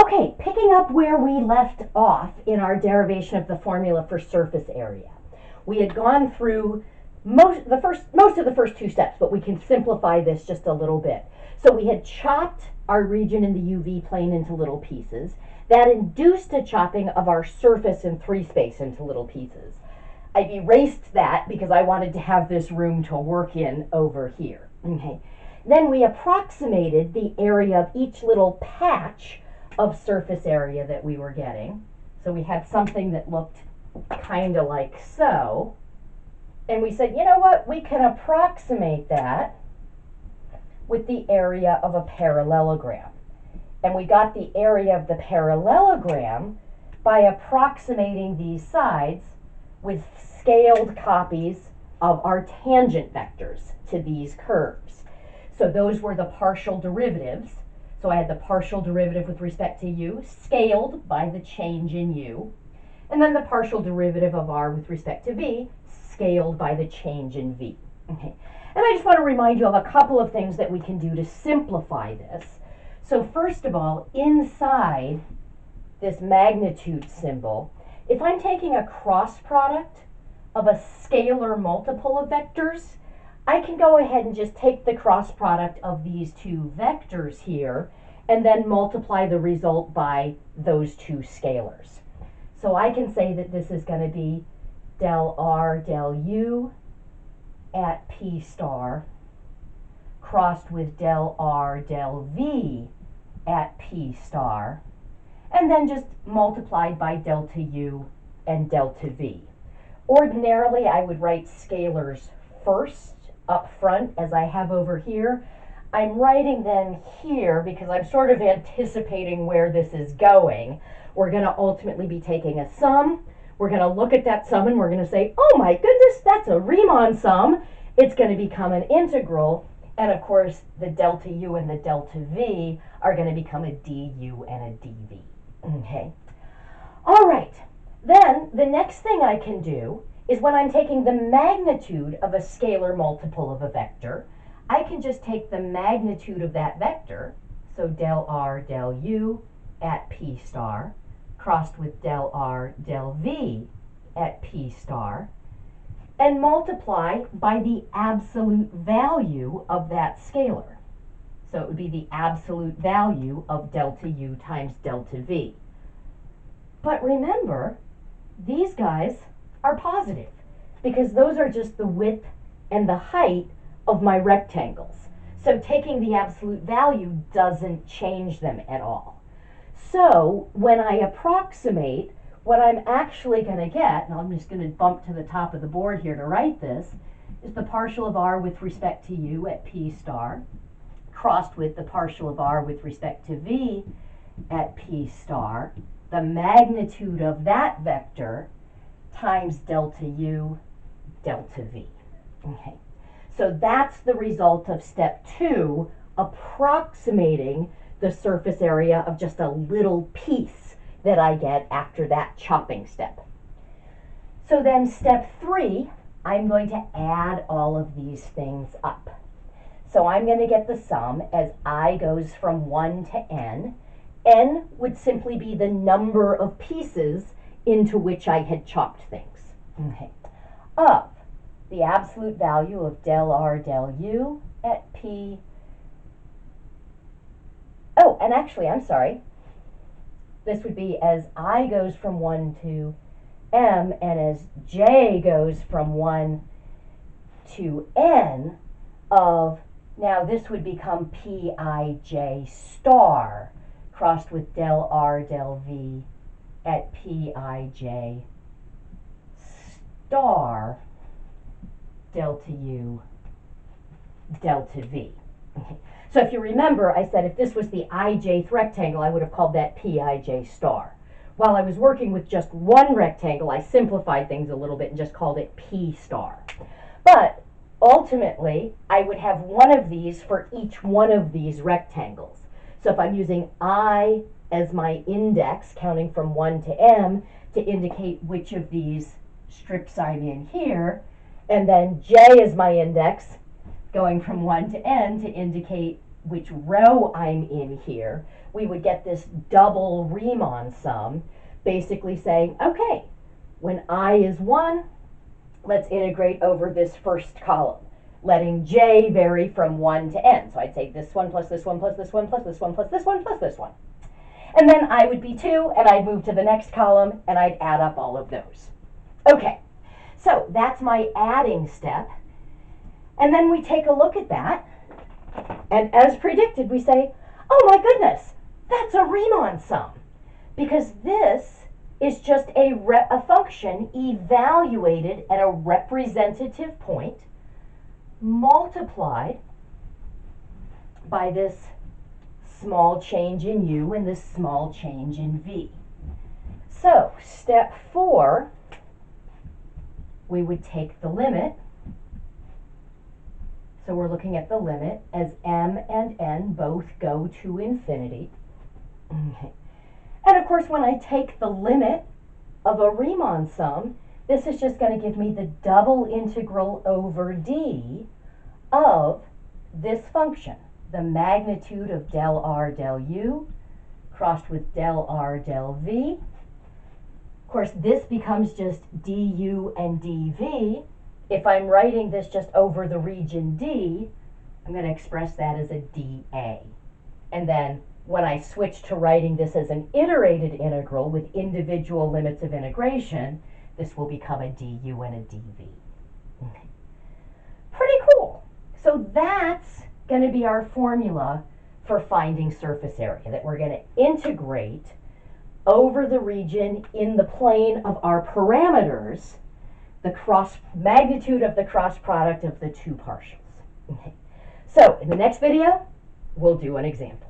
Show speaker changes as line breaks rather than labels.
Okay, picking up where we left off in our derivation of the formula for surface area. We had gone through most of the first two steps, but we can simplify this just a little bit. So we had chopped our region in the UV plane into little pieces. That induced a chopping of our surface in 3 space into little pieces. I erased that because I wanted to have this room to work in over here. Okay. Then we approximated the area of each little patch of surface area that we were getting. So we had something that looked kind of like so. And we said, you know what, we can approximate that with the area of a parallelogram. And we got the area of the parallelogram by approximating these sides with scaled copies of our tangent vectors to these curves. So those were the partial derivatives. So I had the partial derivative with respect to u, scaled by the change in u, and then the partial derivative of r with respect to v, scaled by the change in v. Okay. And I just want to remind you of a couple of things that we can do to simplify this. So first of all, inside this magnitude symbol, if I'm taking a cross product of a scalar multiple of vectors, I can go ahead and just take the cross product of these two vectors here and then multiply the result by those two scalars. So I can say that this is going to be del r del u at p star crossed with del r del v at p star, and then just multiplied by delta u and delta v. Ordinarily, I would write scalars first up front, as I have over here. I'm writing them here because I'm sort of anticipating where this is going. We're going to ultimately be taking a sum. We're going to look at that sum and we're going to say, oh my goodness, that's a Riemann sum. It's going to become an integral. And of course, the delta u and the delta v are going to become a du and a dv. Okay. All right. Then the next thing I can do is when I'm taking the magnitude of a scalar multiple of a vector, I can just take the magnitude of that vector, so del r del u at p star, crossed with del r del v at p star, and multiply by the absolute value of that scalar. So it would be the absolute value of delta u times delta v. But remember, these guys are positive because those are just the width and the height of my rectangles. So taking the absolute value doesn't change them at all. So when I approximate, what I'm actually going to get, and I'm just going to bump to the top of the board here to write this, is the partial of r with respect to u at p star, crossed with the partial of r with respect to v at p star, the magnitude of that vector times delta u, delta v. Okay. So that's the result of step 2, approximating the surface area of just a little piece that I get after that chopping step. So then step 3, I'm going to add all of these things up. So I'm going to get the sum as I goes from 1 to n. N would simply be the number of pieces into which I had chopped things. Okay. Of the absolute value of del r del u at p. Oh, and actually, I'm sorry. This would be as I goes from 1 to m and as j goes from 1 to n of, now this would become pij star crossed with del r del v at pij star delta u delta v. Okay. So if you remember, I said if this was the ijth rectangle, I would have called that pij star. While I was working with just one rectangle, I simplified things a little bit and just called it p star. But ultimately, I would have one of these for each one of these rectangles. So if I'm using I as my index, counting from 1 to m, to indicate which of these strips I'm in here, and then j is my index, going from 1 to n to indicate which row I'm in here, we would get this double Riemann sum, basically saying, okay, when I is 1, let's integrate over this first column, letting j vary from 1 to n. So I'd say this one plus this one plus this one plus this one plus this one plus this one. And then I would be 2, and I'd move to the next column, and I'd add up all of those. Okay, so that's my adding step. And then we take a look at that, and as predicted, we say, oh my goodness, that's a Riemann sum, because this is just a function evaluated at a representative point multiplied by this small change in u and this small change in v. So step 4, we would take the limit. So we're looking at the limit as m and n both go to infinity. Okay. And of course, when I take the limit of a Riemann sum, this is just going to give me the double integral over d of this function, the magnitude of del r del u crossed with del r del v. Of course, this becomes just du and dv. If I'm writing this just over the region D, I'm going to express that as a dA. And then when I switch to writing this as an iterated integral with individual limits of integration, this will become a du and a dv. Okay. Pretty cool. So that's going to be our formula for finding surface area, that we're going to integrate over the region in the plane of our parameters the magnitude of the cross product of the two partials. Okay. So in the next video, we'll do an example.